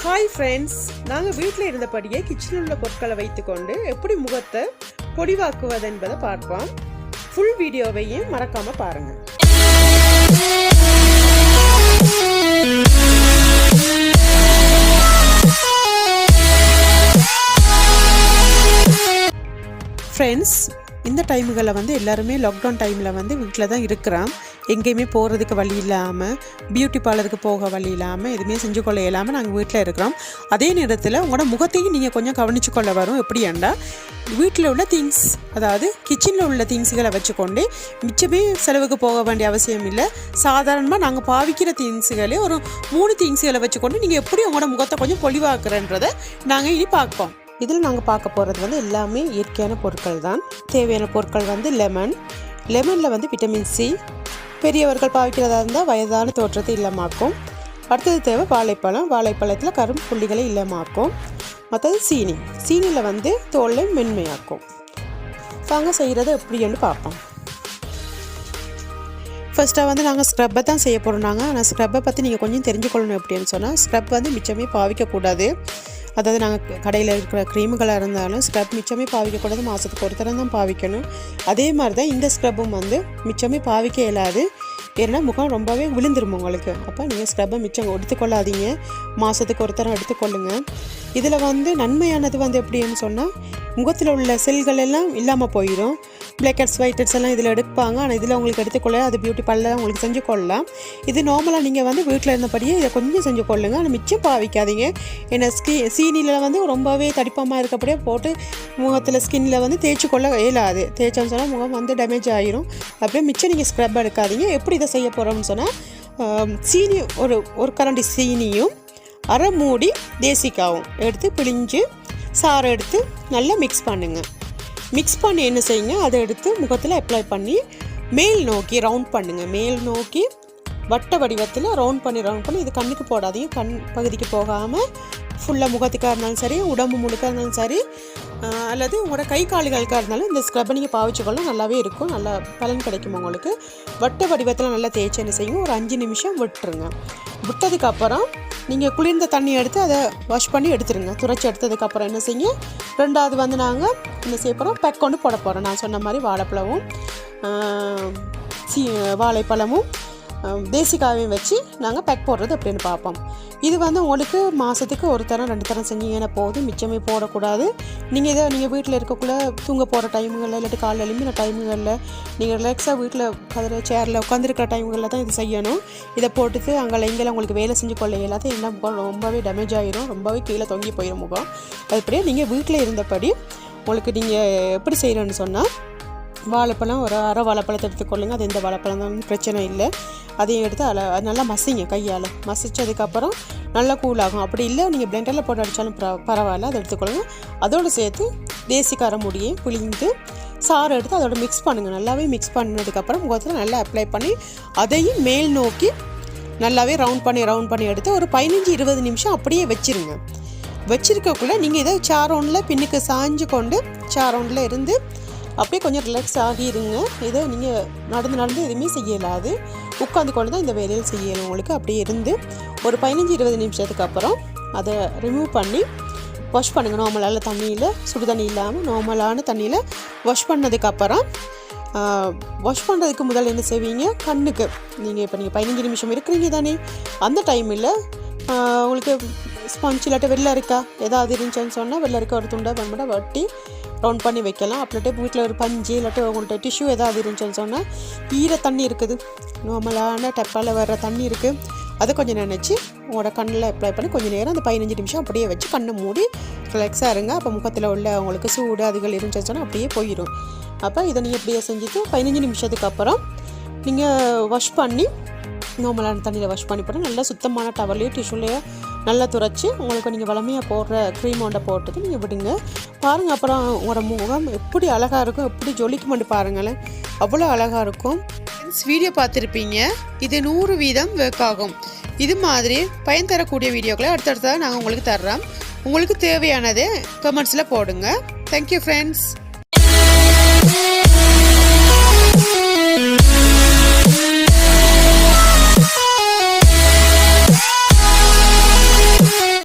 Hi friends, நாங்கள் வீட்டில் இருந்தபடியே கிச்சனில் உள்ள பொருட்களை வைத்துக்கொண்டு எப்படி முகத்தை பொடிவாக்குவது என்பதை பார்ப்போம். ஃபுல் வீடியோவையும் மறக்காமல் பாருங்கள். ஃப்ரெண்ட்ஸ், இந்த டைமுகளில் எல்லாருமே லாக்டவுன் டைமில் வீட்டில் தான் இருக்கிறோம். எங்கேயுமே போகிறதுக்கு வழி இல்லாமல், பியூட்டி பார்லருக்கு போக வழி இல்லாமல், எதுவுமே செஞ்சு கொள்ள இல்லாமல் நாங்கள் வீட்டில் இருக்கிறோம். அதே நேரத்தில் உங்களோட முகத்தையும் நீங்கள் கொஞ்சம் கவனித்து கொள்ள வரும். எப்படியாண்டா, வீட்டில் உள்ள திங்ஸ், அதாவது கிச்சனில் உள்ள திங்ஸுகளை வச்சுக்கொண்டு மிச்சமே செலவுக்கு போக வேண்டிய அவசியம் இல்லை. சாதாரணமாக நாங்கள் பாவிக்கிற திங்ஸுகளே ஒரு 3 திங்ஸுகளை வச்சுக்கொண்டு நீங்கள் எப்படி உங்களோட முகத்தை கொஞ்சம் பொலிவாக்குறன்றதை நாங்கள் இனி பார்ப்போம். இதில் நாங்கள் பார்க்க போகிறது எல்லாமே இயற்கையான பொருட்கள் தான். தேவையான பொருட்கள் லெமனில் விட்டமின் சி, பெரியவர்கள் பாவிக்கிறதா இருந்தால் வயதான தோற்றத்தை இல்லாமாக்கும். அடுத்தது தேவை வாழைப்பழத்தில் கரும் புள்ளிகளை இல்லாமாக்கும். மற்றது சீனியில் தோலை மென்மையாக்கும். தாங்க செய்கிறது எப்படின்னு பார்ப்போம். ஃபர்ஸ்ட்டாக நாங்கள் ஸ்க்ரப்பை தான் செய்ய போகிறோம். ஆனால் ஸ்க்ரப்பை பற்றி நீங்கள் கொஞ்சம் தெரிஞ்சுக்கொள்ளணும். எப்படின்னு சொன்னால், ஸ்க்ரப் மிச்சமே பாவிக்கக்கூடாது. அதாவது நாங்கள் கடையில் இருக்கிற க்ரீமுகளாக இருந்தாலும் ஸ்க்ரப் மிச்சமே பாவிக்கக்கூடாது. மாதத்துக்கு ஒரு தரம் தான் பாவிக்கணும். அதே மாதிரி தான் இந்த ஸ்க்ரப்பும் மிச்சமே பாவிக்க இயலாது. ஏன்னா முகம் ரொம்பவே விழுந்துரும் உங்களுக்கு. அப்போ நீங்கள் ஸ்க்ரப்பை மிச்சம் எடுத்துக்கொள்ளாதீங்க, மாதத்துக்கு ஒரு தரம் எடுத்துக்கொள்ளுங்க. இதில் நன்மையானது எப்படின்னு சொன்னால், முகத்தில் உள்ள செல்கள் எல்லாம் இல்லாமல் போயிடும். பிளாக் ஹெட்ஸ், ஒயிட் ஹெட்ஸ் எல்லாம் இதில் எடுப்பாங்க. ஆனால் இதில் உங்களுக்கு எடுத்துக்கொள்ள, அது பியூட்டி பார்லர் உங்களுக்கு செஞ்சு கொள்ளலாம். இது நார்மலாக நீங்கள் வீட்டில் இருந்தபடியே இதை கொஞ்சம் செஞ்சு கொள்ளுங்க. ஆனால் மிச்சம் பாவிக்காதீங்க. ஏன்னா சீனியில் ரொம்பவே தடிப்பமாக இருக்கப்படியே போட்டு முகத்தில் ஸ்கின்னில் தேய்ச்சி கொள்ள இயலாது. தேய்ச்சோன்னு சொன்னால் முகம் டேமேஜ் ஆகிரும். அப்படியே மிச்சம் நீங்கள் ஸ்க்ரப் எடுக்காதீங்க. எப்படி இதை செய்ய போகிறோம்னு சொன்னால், சீனி ஒரு கரண்டி சீனியும் அரை மூடி தேசிக்காவும் எடுத்து பிழிஞ்சு சாறை எடுத்து நல்லா மிக்ஸ் பண்ணுங்கள். மிக்ஸ் பண்ணி என்ன செய்யுங்க, அதை எடுத்து முகத்தில் அப்ளை பண்ணி மேல் நோக்கி ரவுண்ட் பண்ணுங்கள். மேல் நோக்கி வட்ட வடிவத்தில் ரவுண்ட் பண்ணி இது கண்ணுக்கு போடாதீங்க. கண் பகுதிக்கு போகாமல் ஃபுல்லாக முகத்துக்காக இருந்தாலும் சரி, உடம்பு முழுக்க இருந்தாலும் சரி, அல்லது உங்களோட கை கால்களுக்காக இருந்தாலும் இந்த ஸ்க்ரப்பை நீங்கள் பாவிச்சுக்கொள்ள நல்லாவே இருக்கும். நல்லா பலன் கிடைக்கும் உங்களுக்கு. வட்ட வடிவத்தில் நல்லா தேய்ச்சி என்ன செய்யுங்க, ஒரு 5 நிமிஷம் விட்டுருங்க. விட்டதுக்கப்புறம் நீங்கள் குளிர்ந்த தண்ணி எடுத்து அதை வாஷ் பண்ணி எடுத்துருங்க. துடைச்சி எடுத்ததுக்கப்புறம் என்ன செய்யுங்க, ரெண்டாவது நாங்கள் என்ன செய்ய போகிறோம், பேக் கொண்டு போட போகிறோம். நான் சொன்ன மாதிரி வாழைப்பழமும் தேசிக்காவையும் வச்சு நாங்கள் பேக் போடுறது அப்படின்னு பார்ப்போம். இது உங்களுக்கு மாதத்துக்கு ஒரு தரம் 2 தரம் செஞ்சீங்கன்னா போதும். மிச்சமே போடக்கூடாது. நீங்கள் வீட்டில் இருக்கக்குள்ளே தூங்க போகிற டைமுகளில், இல்லாட்டி காலையில் எழும்பின டைமுகளில், நீங்கள் ரிலாக்ஸாக வீட்டில் அதில் சேரில் உட்காந்துருக்கிற டைமுகளில் தான் இது செய்யணும். இதை போட்டுட்டு இங்கெல்லாம் உங்களுக்கு வேலை செஞ்சு கொள்ள இல்லாத என்ன முகம் ரொம்பவே டேமேஜ் ஆகிரும். ரொம்பவே கீழே தொங்கி போயிடும் முகம். அதுபடியே நீங்கள் வீட்டில் இருந்தபடி உங்களுக்கு நீங்கள் எப்படி செய்கிறோன்னு சொன்னால், வாழைப்பழம் ஒரு அரை வாழைப்பழத்தை எடுத்துக்கொள்ளுங்க. அது எந்த வாழைப்பழம் தான் பிரச்சனை இல்லை. அதையும் எடுத்து நல்லா மசிங்க. கையால் மசித்ததுக்கப்புறம் நல்லா கூலாகும். அப்படி இல்லை நீங்கள் பிளெண்டரில் போட்டு அடித்தாலும் பரவாயில்ல, அதை எடுத்துக்கொள்ளுங்க. அதோடு சேர்த்து தேசிக்கார முடியை பிழிந்து சாறு எடுத்து அதோட மிக்ஸ் பண்ணுங்கள். நல்லாவே மிக்ஸ் பண்ணதுக்கப்புறம் முகத்தில் நல்லா அப்ளை பண்ணி அதையும் மேல் நோக்கி நல்லாவே ரவுண்ட் பண்ணி எடுத்து ஒரு 15-20 நிமிஷம் அப்படியே வச்சுருங்க. வச்சுருக்கக்குள்ளே நீங்கள் இதை சாரோனில் பின்னுக்கு சாஞ்சு கொண்டு சாரோனில் இருந்து அப்படியே கொஞ்சம் ரிலாக்ஸ் ஆகிருங்க. இதை நீங்கள் நடந்து எதுவுமே செய்யலாது. உட்காந்து கொண்டு தான் இந்த வேலையில் செய்யணும் உங்களுக்கு. அப்படியே இருந்து ஒரு 15-20 நிமிஷத்துக்கு அப்புறம் அதை ரிமூவ் பண்ணி வாஷ் பண்ணுங்கள். நார்மலான தண்ணியில், சுடு தண்ணி இல்லாமல் நார்மலான தண்ணியில் வாஷ் பண்ணதுக்கப்புறம், வாஷ் பண்ணுறதுக்கு முதல்ல என்ன செய்வீங்க, கண்ணுக்கு நீங்கள் 15 நிமிஷம் இருக்கிறீங்க தானே, அந்த டைமில் உங்களுக்கு ஸ்பஞ்ச் இல்லாட்ட வெள்ளை இருக்கா ஏதாவது இருந்துச்சுன்னு சொன்னால், வெள்ளை இருக்க ஒரு துண்டை பண்ண வட்டி ரவுண்ட் பண்ணி வைக்கலாம். அப்படின்ட்டு வீட்டில் ஒரு பஞ்சு இல்லாட்டி உங்கள்கிட்ட டிஷ்யூ ஏதாவது இருந்துச்சுன்னு சொன்னால், ஈர தண்ணி இருக்குது, நார்மலான டப்பால் வர்ற தண்ணி இருக்குது, அதை கொஞ்சம் நினச்சி உங்களோட கண்ணில் அப்ளை பண்ணி கொஞ்சம் நேரம் அந்த 15 நிமிஷம் அப்படியே வச்சு கண்ணை மூடி ரிலாக்ஸாக இருங்க. அப்போ முகத்தில் உள்ள உங்களுக்கு சூடு அதுகள் இருந்துச்சுன்னு சொன்னால் அப்படியே போயிடும். அப்போ இதை நீங்கள் இப்படியே செஞ்சுட்டு 15 நிமிஷத்துக்கு அப்புறம் நீங்கள் வாஷ் பண்ணி நார்மலான தண்ணியில் வாஷ் பண்ணி போட்டு நல்லா சுத்தமான டவர்லேயோ டிஷ்யூலையோ நல்லா துரைச்சி உங்களுக்கு நீங்கள் வளமையாக போடுற க்ரீம் ஒன்றை போட்டுட்டு நீங்கள் விடுங்க. பாருங்கள், அப்புறம் உங்களோட முகம் எப்படி அழகாக இருக்கும், எப்படி ஜொலிக்குமெண்டு பாருங்களேன், அவ்வளோ அழகாக இருக்கும். வீடியோ பார்த்துருப்பீங்க. இது 100% ஒர்க் ஆகும். இது மாதிரி பயன் தரக்கூடிய வீடியோக்களை அடுத்தடுத்ததாக நாங்கள் உங்களுக்கு தர்றோம். உங்களுக்கு தேவையானதை கமெண்ட்ஸில் போடுங்க. Thank you friends.